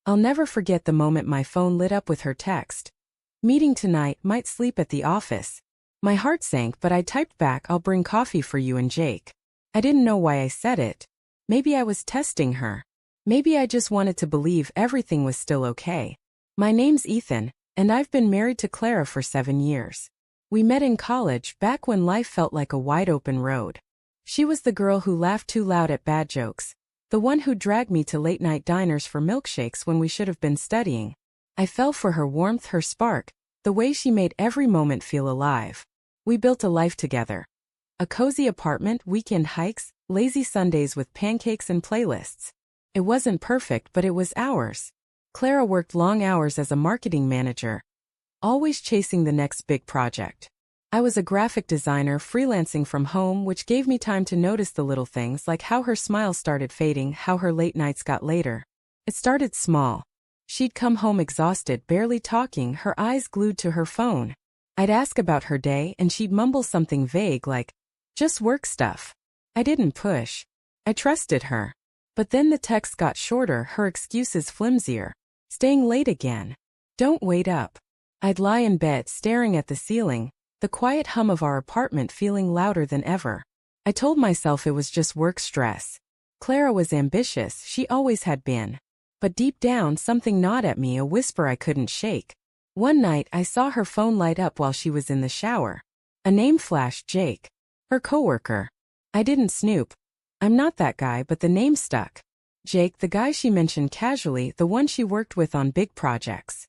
I'll never forget the moment my phone lit up with her text. Meeting tonight, might sleep at the office. My heart sank, but I typed back, I'll bring coffee for you and Jake. I didn't know why I said it. Maybe I was testing her. Maybe I just wanted to believe everything was still okay. My name's Ethan, and I've been married to Clara for 7 years. We met in college, back when life felt like a wide-open road. She was the girl who laughed too loud at bad jokes, the one who dragged me to late-night diners for milkshakes when we should have been studying. I fell for her warmth, her spark, the way she made every moment feel alive. We built a life together. A cozy apartment, weekend hikes, lazy Sundays with pancakes and playlists. It wasn't perfect, but it was ours. Clara worked long hours as a marketing manager, always chasing the next big project. I was a graphic designer freelancing from home, which gave me time to notice the little things like how her smile started fading, how her late nights got later. It started small. She'd come home exhausted, barely talking, her eyes glued to her phone. I'd ask about her day and she'd mumble something vague like, just work stuff. I didn't push. I trusted her. But then the texts got shorter, her excuses flimsier. Staying late again. Don't wait up. I'd lie in bed staring at the ceiling, the quiet hum of our apartment feeling louder than ever. I told myself it was just work stress. Clara was ambitious, she always had been. But deep down something gnawed at me, a whisper I couldn't shake. One night I saw her phone light up while she was in the shower. A name flashed, Jake. Her coworker. I didn't snoop. I'm not that guy, but the name stuck. Jake, the guy she mentioned casually, the one she worked with on big projects.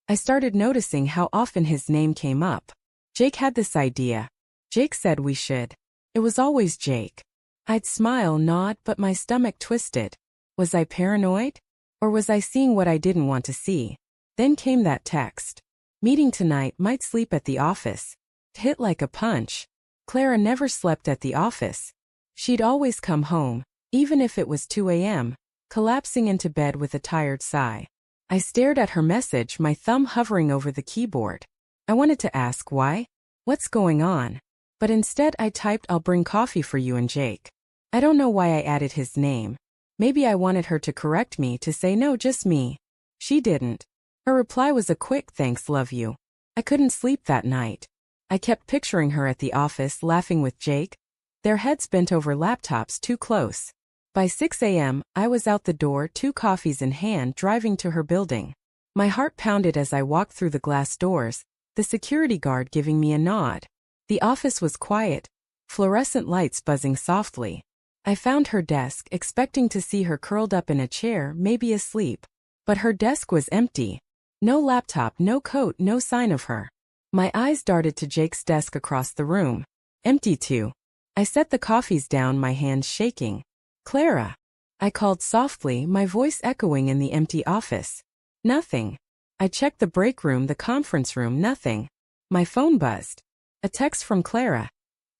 I started noticing how often his name came up. Jake had this idea. Jake said we should. It was always Jake. I'd smile, nod, but my stomach twisted. Was I paranoid? Or was I seeing what I didn't want to see? Then came that text. Meeting tonight, might sleep at the office. It hit like a punch. Clara never slept at the office. She'd always come home, even if it was 2 a.m., collapsing into bed with a tired sigh. I stared at her message, my thumb hovering over the keyboard. I wanted to ask why? What's going on? But instead I typed, I'll bring coffee for you and Jake. I don't know why I added his name. Maybe I wanted her to correct me, to say no, just me. She didn't. Her reply was a quick thanks, love you. I couldn't sleep that night. I kept picturing her at the office laughing with Jake, their heads bent over laptops too close. By 6 a.m., I was out the door, 2 coffees in hand, driving to her building. My heart pounded as I walked through the glass doors, the security guard giving me a nod. The office was quiet, fluorescent lights buzzing softly. I found her desk, expecting to see her curled up in a chair, maybe asleep. But her desk was empty. No laptop, no coat, no sign of her. My eyes darted to Jake's desk across the room. Empty too. I set the coffees down, my hands shaking. Clara. I called softly, my voice echoing in the empty office. Nothing. I checked the break room, the conference room, nothing. My phone buzzed. A text from Clara.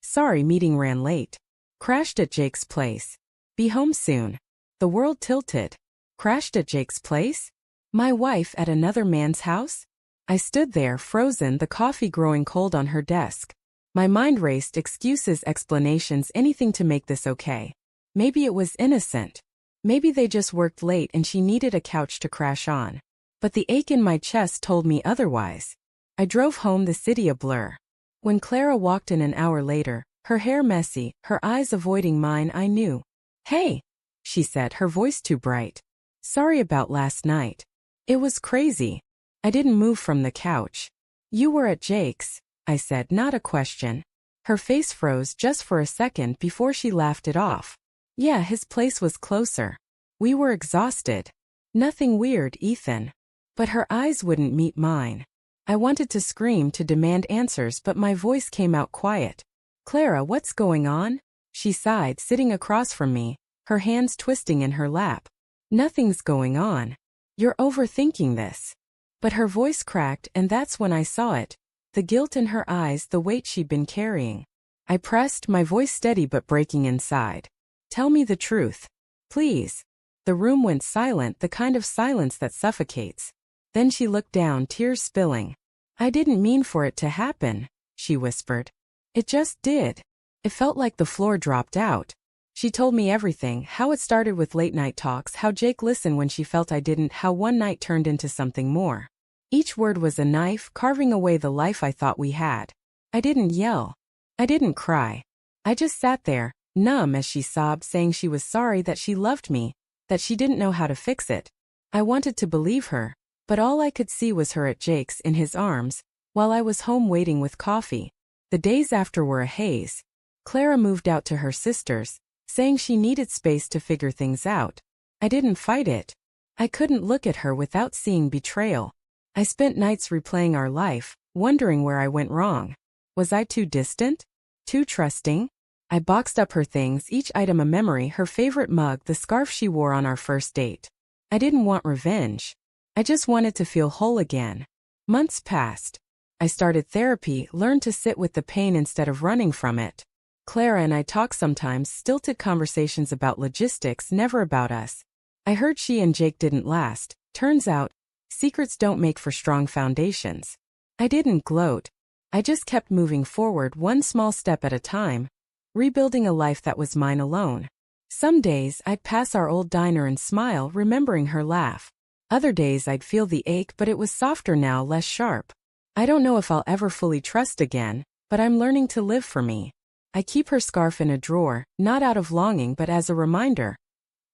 Sorry, meeting ran late. Crashed at Jake's place. Be home soon. The world tilted. Crashed at Jake's place? My wife at another man's house? I stood there, frozen, the coffee growing cold on her desk. My mind raced, excuses, explanations, anything to make this okay. Maybe it was innocent. Maybe they just worked late and she needed a couch to crash on. But the ache in my chest told me otherwise. I drove home, the city a blur. When Clara walked in an hour later, her hair messy, her eyes avoiding mine, I knew. Hey, she said, her voice too bright. Sorry about last night. It was crazy. I didn't move from the couch. You were at Jake's, I said, not a question. Her face froze just for a second before she laughed it off. Yeah, his place was closer. We were exhausted. Nothing weird, Ethan. But her eyes wouldn't meet mine. I wanted to scream, to demand answers, but my voice came out quiet. Clara, what's going on? She sighed, sitting across from me, her hands twisting in her lap. Nothing's going on. You're overthinking this. But her voice cracked, and that's when I saw it. The guilt in her eyes, the weight she'd been carrying. I pressed, my voice steady but breaking inside. Tell me the truth. Please. The room went silent, the kind of silence that suffocates. Then she looked down, tears spilling. I didn't mean for it to happen, she whispered. It just did. It felt like the floor dropped out. She told me everything, how it started with late night talks, how Jake listened when she felt I didn't, how one night turned into something more. Each word was a knife, carving away the life I thought we had. I didn't yell. I didn't cry. I just sat there, numb as she sobbed, saying she was sorry, that she loved me, that she didn't know how to fix it. I wanted to believe her, but all I could see was her at Jake's, in his arms, while I was home waiting with coffee. The days after were a haze. Clara moved out to her sister's, saying she needed space to figure things out. I didn't fight it. I couldn't look at her without seeing betrayal. I spent nights replaying our life, wondering where I went wrong. Was I too distant? Too trusting? I boxed up her things, each item a memory, her favorite mug, the scarf she wore on our first date. I didn't want revenge. I just wanted to feel whole again. Months passed. I started therapy, learned to sit with the pain instead of running from it. Clara and I talk sometimes, stilted conversations about logistics, never about us. I heard she and Jake didn't last. Turns out, secrets don't make for strong foundations. I didn't gloat. I just kept moving forward, one small step at a time, rebuilding a life that was mine alone. Some days I'd pass our old diner and smile, remembering her laugh. Other days I'd feel the ache, but it was softer now, less sharp. I don't know if I'll ever fully trust again, but I'm learning to live for me. I keep her scarf in a drawer, not out of longing but as a reminder.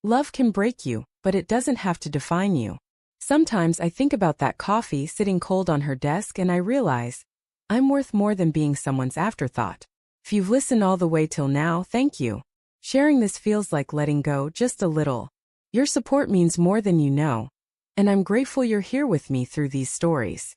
Love can break you, but it doesn't have to define you. Sometimes I think about that coffee sitting cold on her desk and I realize, I'm worth more than being someone's afterthought. If you've listened all the way till now, thank you. Sharing this feels like letting go just a little. Your support means more than you know. And I'm grateful you're here with me through these stories.